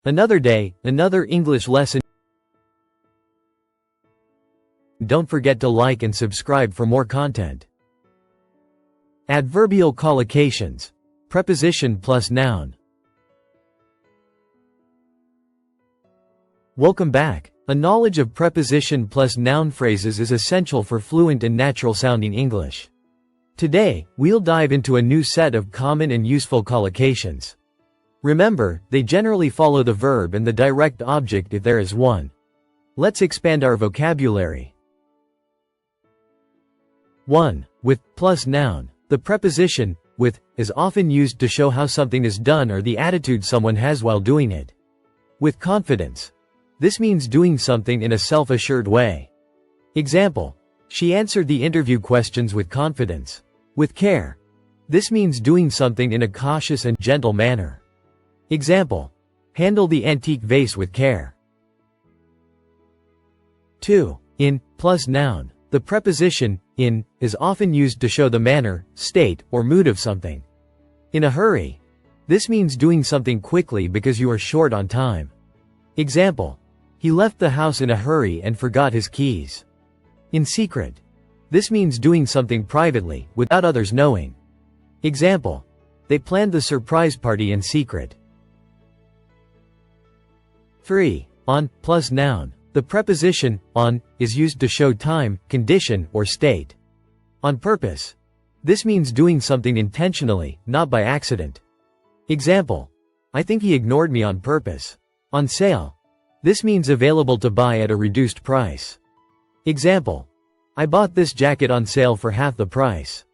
Another day, another English lesson. Don't forget to like and subscribe for more content. Adverbial collocations. Preposition plus noun. Welcome back. A knowledge of preposition plus noun phrases is essential for fluent and natural-sounding English. Today, we'll dive into a new set of common and useful collocations. Remember, they generally follow the verb and the direct object if there is one. Let's expand our vocabulary. 1. With plus noun. The preposition with is often used to show how something is done or the attitude someone has while doing it. With confidence. This means doing something in a self-assured way. Example: she answered the interview questions with confidence. With care. This means doing something in a cautious and gentle manner. Example: handle the antique vase with care. 2. In plus noun. The preposition in is often used to show the manner, state, or mood of something. In a hurry. This means doing something quickly because you are short on time. Example: he left the house in a hurry and forgot his keys. In secret. This means doing something privately, without others knowing. Example: they planned the surprise party in secret. 3. On plus noun. The preposition on is used to show time, condition, or state. On purpose. This means doing something intentionally, not by accident. Example: I think he ignored me on purpose. On sale. This means available to buy at a reduced price. Example: I bought this jacket on sale for half the price.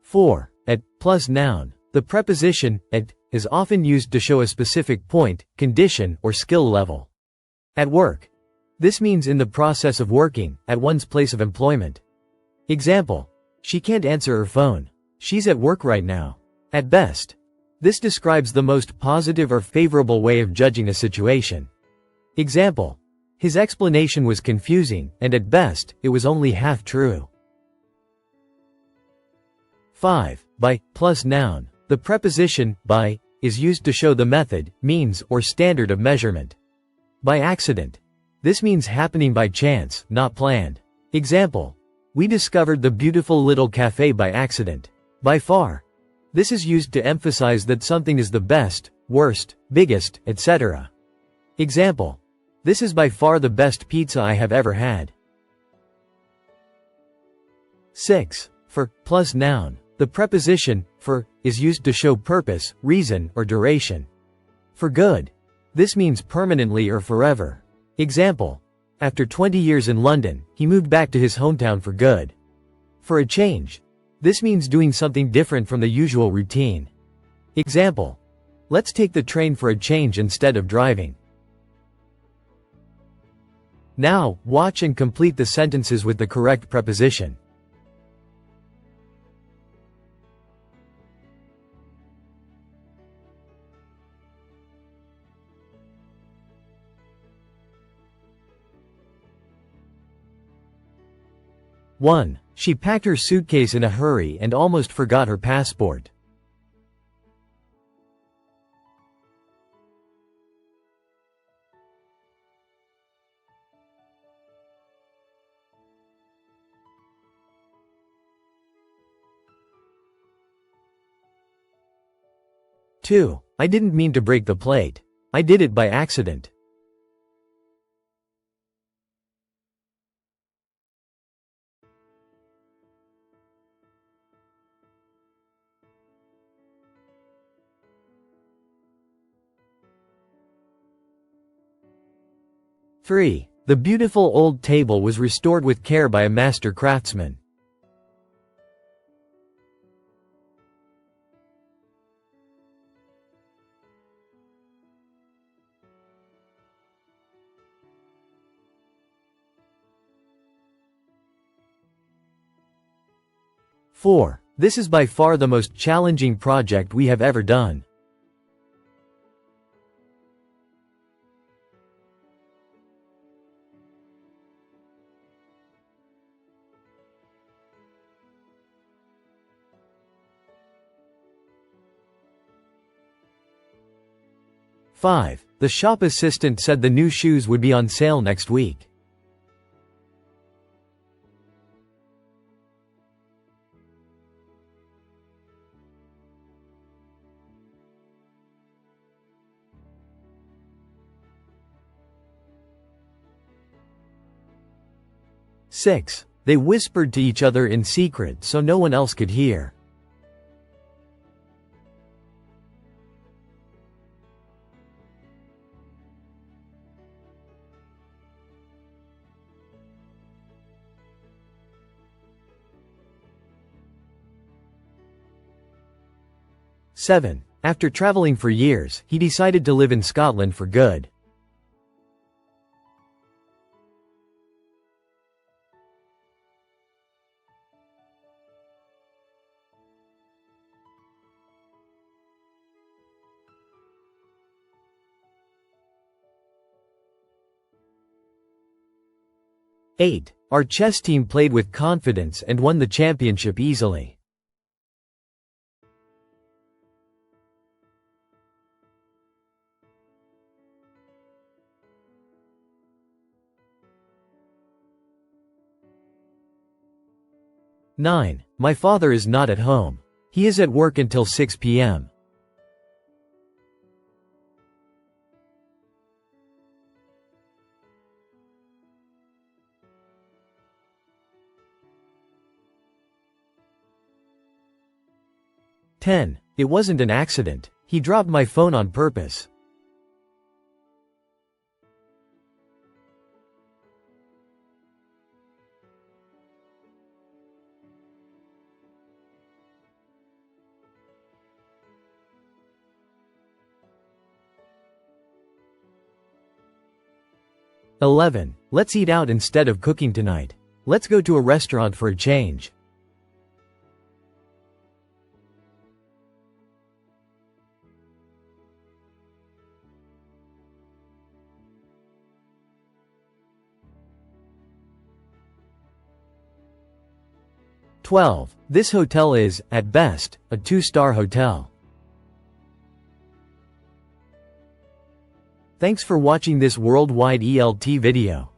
4. At plus noun. The preposition at is often used to show a specific point, condition, or skill level. At work. This means in the process of working, at one's place of employment. Example: she can't answer her phone. She's at work right now. At best. This describes the most positive or favorable way of judging a situation. Example: his explanation was confusing, and at best, it was only half true. 5. By plus noun. The preposition by is used to show the method, means, or standard of measurement. By accident. This means happening by chance, not planned. Example: we discovered the beautiful little cafe by accident. By far. This is used to emphasize that something is the best, worst, biggest, etc. Example: this is by far the best pizza I have ever had. 6. For plus noun. The preposition for is used to show purpose, reason, or duration. For good. This means permanently or forever. Example: after 20 years in London, he moved back to his hometown for good. For a change. This means doing something different from the usual routine. Example: let's take the train for a change instead of driving. Now, watch and complete the sentences with the correct preposition. One. She packed her suitcase in a hurry and almost forgot her passport. 2. I didn't mean to break the plate. I did it by accident. 3. The beautiful old table was restored with care by a master craftsman. 4. This is by far the most challenging project we have ever done. 5. The shop assistant said the new shoes would be on sale next week. Six. They whispered to each other in secret so no one else could hear. Seven. After traveling for years, he decided to live in Scotland for good. Eight. Our chess team played with confidence and won the championship easily. Nine. My father is not at home. He is at work until 6 p.m. Ten. It wasn't an accident. He dropped my phone on purpose. "11. Let's eat out instead of cooking tonight. Let's go to a restaurant for a change." "12. This hotel is, at best, a 2-star hotel." Thanks for watching this worldwide ELT video.